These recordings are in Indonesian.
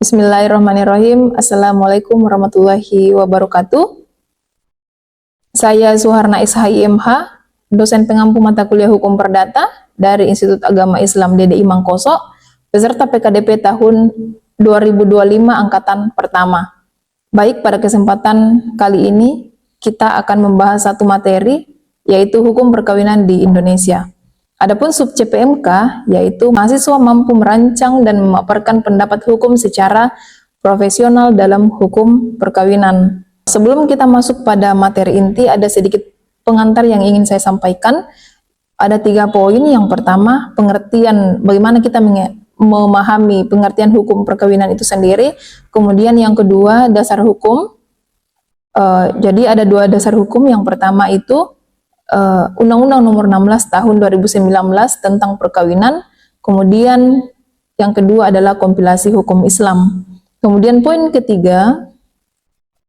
Bismillahirrahmanirrahim. Assalamualaikum warahmatullahi wabarakatuh. Saya Suharna Ishai MH, dosen pengampu mata kuliah Hukum Perdata dari Institut Agama Islam DDI Mangkoso, peserta PKDP tahun 2025 angkatan pertama. Baik, pada kesempatan kali ini kita akan membahas satu materi, yaitu hukum perkawinan di Indonesia. Adapun sub CPMK, yaitu mahasiswa mampu merancang dan memaparkan pendapat hukum secara profesional dalam hukum perkawinan. Sebelum kita masuk pada materi inti, ada sedikit pengantar yang ingin saya sampaikan. Ada 3 poin. Yang pertama, pengertian bagaimana kita memahami pengertian hukum perkawinan itu sendiri. Kemudian yang kedua, dasar hukum. Jadi ada 2 dasar hukum. Yang pertama itu Undang-Undang Nomor 16 Tahun 2019 tentang perkawinan. Kemudian yang kedua adalah kompilasi hukum Islam. Kemudian poin ketiga,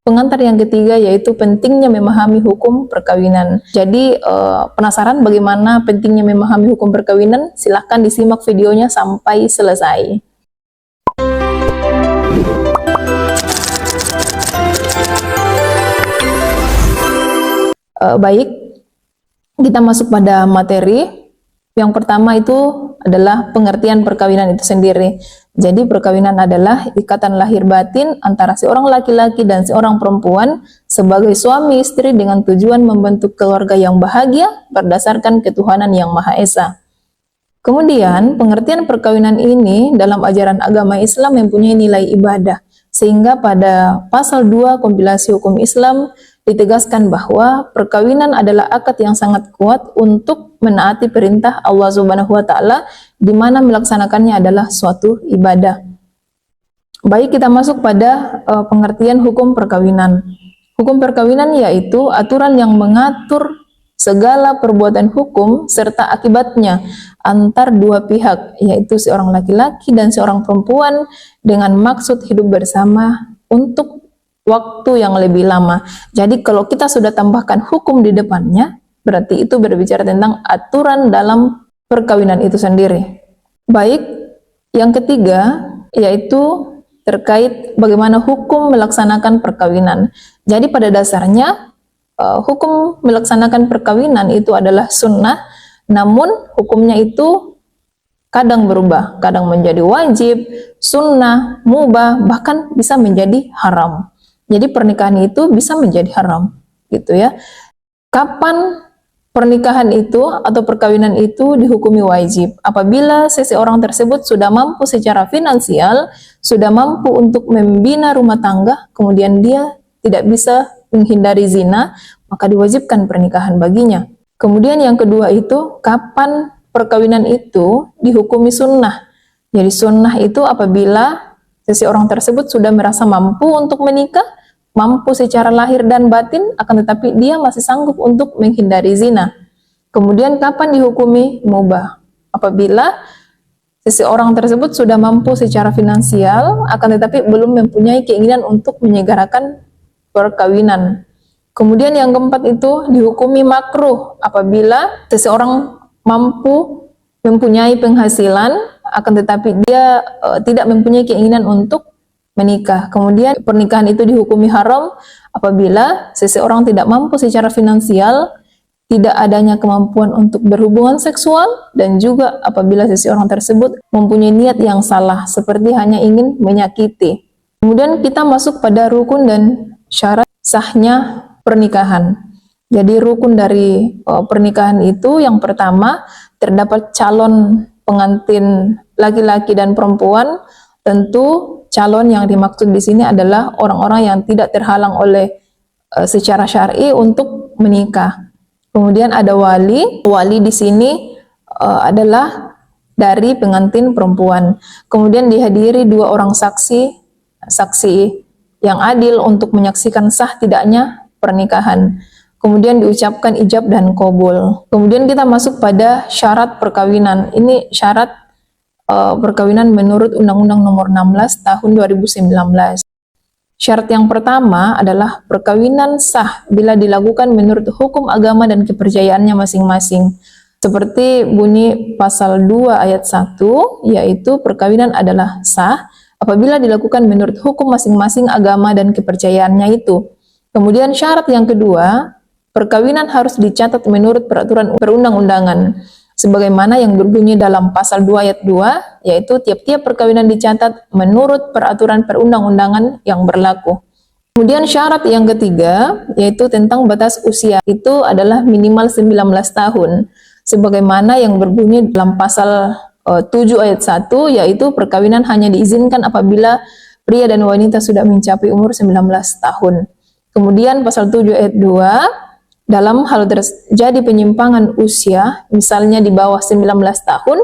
pengantar yang ketiga, yaitu pentingnya memahami hukum perkawinan. Jadi penasaran bagaimana pentingnya memahami hukum perkawinan? Silahkan disimak videonya sampai selesai. Baik, kita masuk pada materi. Yang pertama itu adalah pengertian perkawinan itu sendiri. Jadi perkawinan adalah ikatan lahir batin antara seorang laki-laki dan seorang perempuan sebagai suami istri dengan tujuan membentuk keluarga yang bahagia berdasarkan ketuhanan yang Maha Esa. Kemudian pengertian perkawinan ini dalam ajaran agama Islam mempunyai nilai ibadah, sehingga pada pasal 2 kompilasi hukum Islam ditegaskan bahwa perkawinan adalah akad yang sangat kuat untuk menaati perintah Allah Subhanahu wa taala, di mana melaksanakannya adalah suatu ibadah. Baik, kita masuk pada pengertian hukum perkawinan. Hukum perkawinan yaitu aturan yang mengatur segala perbuatan hukum serta akibatnya antar dua pihak, yaitu seorang laki-laki dan seorang perempuan dengan maksud hidup bersama untuk waktu yang lebih lama. Jadi kalau kita sudah tambahkan hukum di depannya, berarti itu berbicara tentang aturan dalam perkawinan itu sendiri. Baik, yang ketiga yaitu terkait bagaimana hukum melaksanakan perkawinan. Jadi pada dasarnya hukum melaksanakan perkawinan itu adalah sunnah, namun hukumnya itu kadang berubah, kadang menjadi wajib, sunnah, mubah, bahkan bisa menjadi haram. Jadi pernikahan itu bisa menjadi haram, gitu ya. Kapan pernikahan itu atau perkawinan itu dihukumi wajib? Apabila seseorang tersebut sudah mampu secara finansial, sudah mampu untuk membina rumah tangga, kemudian dia tidak bisa menghindari zina, maka diwajibkan pernikahan baginya. Kemudian yang kedua itu, kapan perkawinan itu dihukumi sunnah? Jadi sunnah itu apabila seseorang tersebut sudah merasa mampu untuk menikah, mampu secara lahir dan batin, akan tetapi dia masih sanggup untuk menghindari zina. Kemudian kapan dihukumi mubah? Apabila seseorang tersebut sudah mampu secara finansial, akan tetapi belum mempunyai keinginan untuk menyegarakan perkawinan. Kemudian yang keempat itu dihukumi makruh apabila seseorang mampu mempunyai penghasilan, akan tetapi dia tidak mempunyai keinginan untuk menikah. Kemudian pernikahan itu dihukumi haram apabila seseorang tidak mampu secara finansial, tidak adanya kemampuan untuk berhubungan seksual, dan juga apabila seseorang tersebut mempunyai niat yang salah, seperti hanya ingin menyakiti. Kemudian kita masuk pada rukun dan syarat sahnya pernikahan. Jadi rukun dari pernikahan itu yang pertama, terdapat calon pengantin laki-laki dan perempuan. Tentu calon yang dimaksud di sini adalah orang-orang yang tidak terhalang oleh secara syar'i untuk menikah. Kemudian ada wali. Wali di sini adalah dari pengantin perempuan. Kemudian dihadiri 2 orang saksi yang adil untuk menyaksikan sah tidaknya pernikahan. Kemudian diucapkan ijab dan qabul. Kemudian kita masuk pada syarat perkawinan. Ini syarat perkawinan menurut Undang-Undang Nomor 16 Tahun 2019. Syarat yang pertama adalah perkawinan sah bila dilakukan menurut hukum agama dan kepercayaannya masing-masing. Seperti bunyi pasal 2 ayat 1, yaitu perkawinan adalah sah apabila dilakukan menurut hukum masing-masing agama dan kepercayaannya itu. Kemudian syarat yang kedua, perkawinan harus dicatat menurut peraturan perundang-undangan sebagaimana yang berbunyi dalam pasal 2 ayat 2, yaitu tiap-tiap perkawinan dicatat menurut peraturan perundang-undangan yang berlaku. Kemudian syarat yang ketiga, yaitu tentang batas usia, itu adalah minimal 19 tahun, sebagaimana yang berbunyi dalam pasal 7 ayat 1, yaitu perkawinan hanya diizinkan apabila pria dan wanita sudah mencapai umur 19 tahun. Kemudian pasal 7 ayat 2, dalam hal terjadi penyimpangan usia, misalnya di bawah 19 tahun,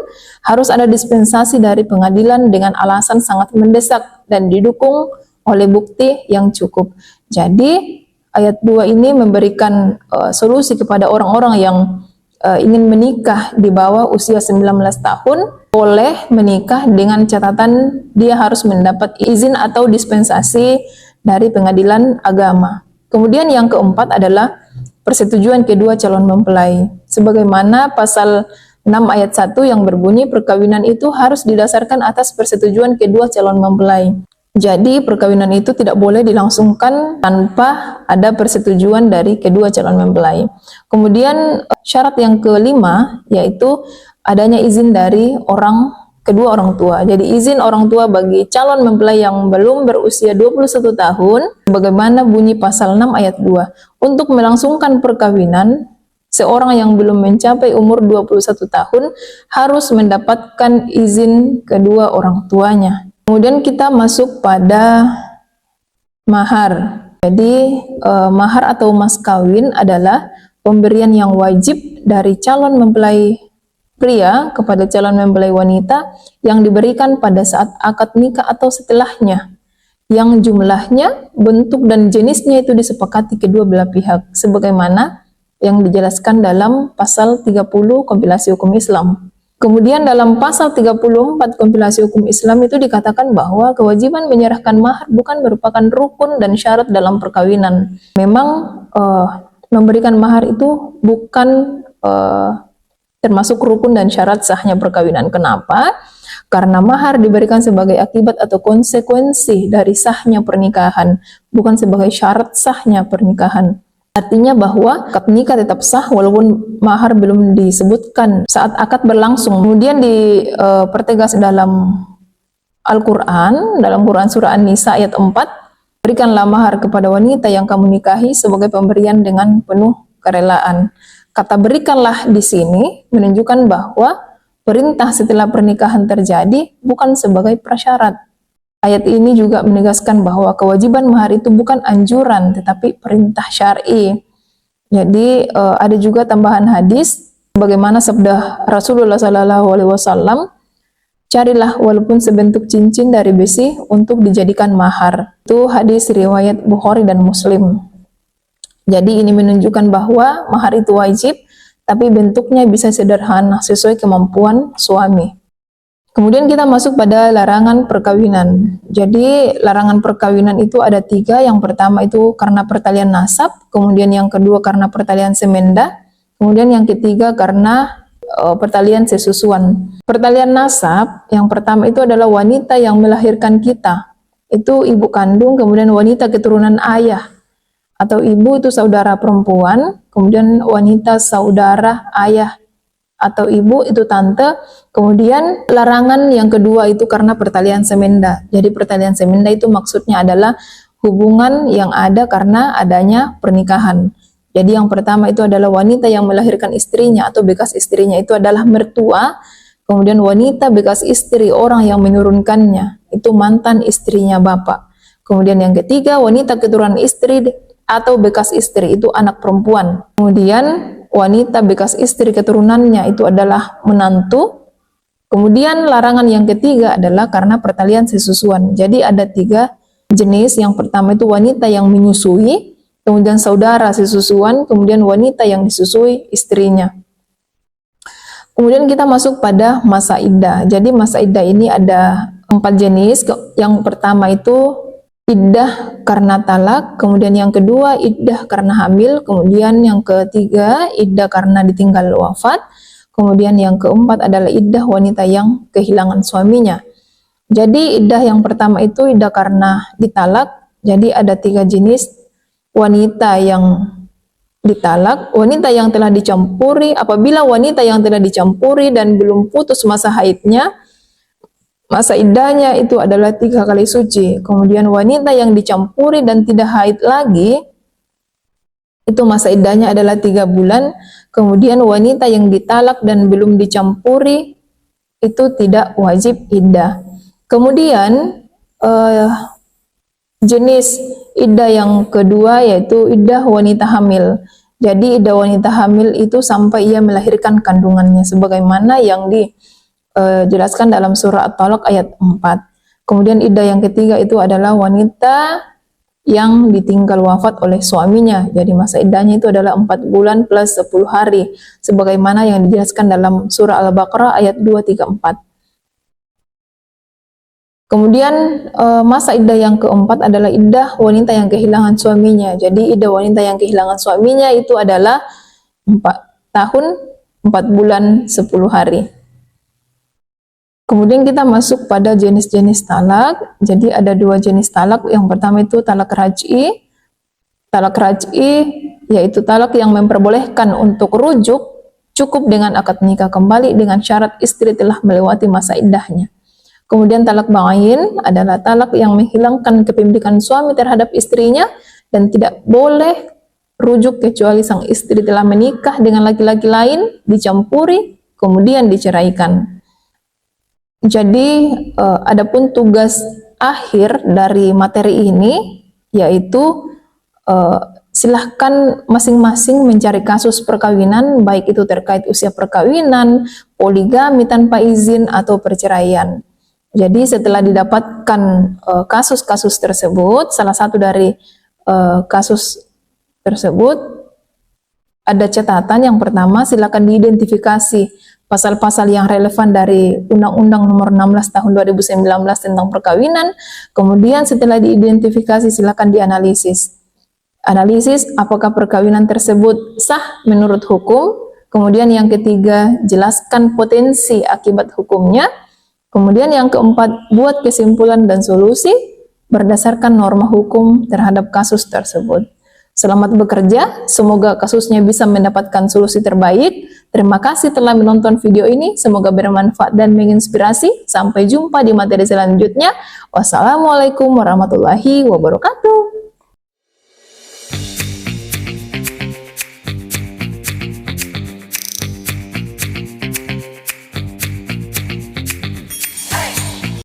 harus ada dispensasi dari pengadilan dengan alasan sangat mendesak dan didukung oleh bukti yang cukup. Jadi ayat 2 ini memberikan solusi kepada orang-orang yang ingin menikah di bawah usia 19 tahun, boleh menikah dengan catatan dia harus mendapat izin atau dispensasi dari pengadilan agama. Kemudian yang keempat adalah persetujuan kedua calon mempelai. Sebagaimana pasal 6 ayat 1 yang berbunyi perkawinan itu harus didasarkan atas persetujuan kedua calon mempelai. Jadi perkawinan itu tidak boleh dilangsungkan tanpa ada persetujuan dari kedua calon mempelai. Kemudian syarat yang kelima yaitu adanya izin dari kedua orang tua. Jadi izin orang tua bagi calon mempelai yang belum berusia 21 tahun, bagaimana bunyi pasal 6 ayat 2. Untuk melangsungkan perkawinan, seorang yang belum mencapai umur 21 tahun harus mendapatkan izin kedua orang tuanya. Kemudian kita masuk pada mahar. Jadi mahar atau mas kawin adalah pemberian yang wajib dari calon mempelai pria kepada calon mempelai wanita yang diberikan pada saat akad nikah atau setelahnya, yang jumlahnya, bentuk dan jenisnya itu disepakati kedua belah pihak sebagaimana yang dijelaskan dalam pasal 30 kompilasi hukum Islam. Kemudian dalam pasal 34 kompilasi hukum Islam itu dikatakan bahwa kewajiban menyerahkan mahar bukan merupakan rukun dan syarat dalam perkawinan. Memang memberikan mahar itu bukan termasuk rukun dan syarat sahnya perkawinan. Kenapa? Karena mahar diberikan sebagai akibat atau konsekuensi dari sahnya pernikahan, bukan sebagai syarat sahnya pernikahan. Artinya bahwa akad nikah tetap sah walaupun mahar belum disebutkan saat akad berlangsung. Kemudian dipertegas dalam Al-Quran, dalam Quran surah An-Nisa ayat 4, berikanlah mahar kepada wanita yang kamu nikahi sebagai pemberian dengan penuh kerelaan. Kata berikanlah di sini menunjukkan bahwa perintah setelah pernikahan terjadi bukan sebagai prasyarat. Ayat ini juga menegaskan bahwa kewajiban mahar itu bukan anjuran tetapi perintah syar'i. Jadi ada juga tambahan hadis bagaimana sabda Rasulullah SAW, carilah walaupun sebentuk cincin dari besi untuk dijadikan mahar. Itu hadis riwayat Bukhari dan Muslim. Jadi ini menunjukkan bahwa mahar itu wajib, tapi bentuknya bisa sederhana sesuai kemampuan suami. Kemudian kita masuk pada larangan perkawinan. Jadi larangan perkawinan itu ada 3. Yang pertama itu karena pertalian nasab, kemudian yang kedua karena pertalian semenda, kemudian yang ketiga karena pertalian sesusuan. Pertalian nasab, yang pertama itu adalah wanita yang melahirkan kita. Itu ibu kandung, kemudian wanita keturunan ayah. Atau ibu itu saudara perempuan, kemudian wanita saudara ayah. Atau ibu itu tante. Kemudian larangan yang kedua itu karena pertalian semenda. Jadi pertalian semenda itu maksudnya adalah hubungan yang ada karena adanya pernikahan. Jadi yang pertama itu adalah wanita yang melahirkan istrinya atau bekas istrinya itu adalah mertua. Kemudian wanita bekas istri orang yang menurunkannya itu mantan istrinya bapak. Kemudian yang ketiga wanita keturunan istri atau bekas istri itu anak perempuan. Kemudian wanita bekas istri keturunannya itu adalah menantu. Kemudian larangan yang ketiga adalah karena pertalian sesusuan. Jadi ada 3 jenis. Yang pertama itu wanita yang menyusui, kemudian saudara sesusuan, kemudian wanita yang disusui istrinya. Kemudian kita masuk pada masa iddah. Jadi masa iddah ini ada 4 jenis. Yang pertama itu iddah karena talak, kemudian yang kedua iddah karena hamil, kemudian yang ketiga iddah karena ditinggal wafat, kemudian yang keempat adalah iddah wanita yang kehilangan suaminya. Jadi iddah yang pertama itu iddah karena ditalak. Jadi ada 3 jenis wanita yang ditalak, wanita yang telah dicampuri. Apabila wanita yang telah dicampuri dan belum putus masa haidnya, masa iddahnya itu adalah 3 kali suci. Kemudian wanita yang dicampuri dan tidak haid lagi, itu masa iddahnya adalah 3 bulan. Kemudian wanita yang ditalak dan belum dicampuri itu tidak wajib iddah. Kemudian jenis iddah yang kedua yaitu iddah wanita hamil. Jadi iddah wanita hamil itu sampai ia melahirkan kandungannya, sebagaimana yang dijelaskan dalam surah At-Talaq ayat 4. Kemudian iddah yang ketiga itu adalah wanita yang ditinggal wafat oleh suaminya. Jadi masa iddahnya itu adalah 4 bulan plus 10 hari, sebagaimana yang dijelaskan dalam surah Al-Baqarah ayat 234. Kemudian masa iddah yang keempat adalah iddah wanita yang kehilangan suaminya. Jadi iddah wanita yang kehilangan suaminya itu adalah 4 tahun, 4 bulan, 10 hari. Kemudian kita masuk pada jenis-jenis talak. Jadi ada 2 jenis talak. Yang pertama itu talak raj'i. Talak raj'i yaitu talak yang memperbolehkan untuk rujuk cukup dengan akad nikah kembali dengan syarat istri telah melewati masa iddahnya. Kemudian talak ba'in adalah talak yang menghilangkan kepemilikan suami terhadap istrinya dan tidak boleh rujuk kecuali sang istri telah menikah dengan laki-laki lain, dicampuri, kemudian diceraikan. Jadi adapun tugas akhir dari materi ini yaitu silahkan masing-masing mencari kasus perkawinan, baik itu terkait usia perkawinan, poligami tanpa izin, atau perceraian. Jadi setelah didapatkan kasus-kasus tersebut, salah satu dari kasus tersebut ada catatan. Yang pertama, silakan diidentifikasi pasal-pasal yang relevan dari Undang-Undang Nomor 16 Tahun 2019 tentang perkawinan. Kemudian setelah diidentifikasi, silakan dianalisis. Analisis apakah perkawinan tersebut sah menurut hukum. Kemudian yang ketiga, jelaskan potensi akibat hukumnya. Kemudian yang keempat, buat kesimpulan dan solusi berdasarkan norma hukum terhadap kasus tersebut. Selamat bekerja, semoga kasusnya bisa mendapatkan solusi terbaik. Terima kasih telah menonton video ini, semoga bermanfaat dan menginspirasi. Sampai jumpa di materi selanjutnya. Wassalamualaikum warahmatullahi wabarakatuh.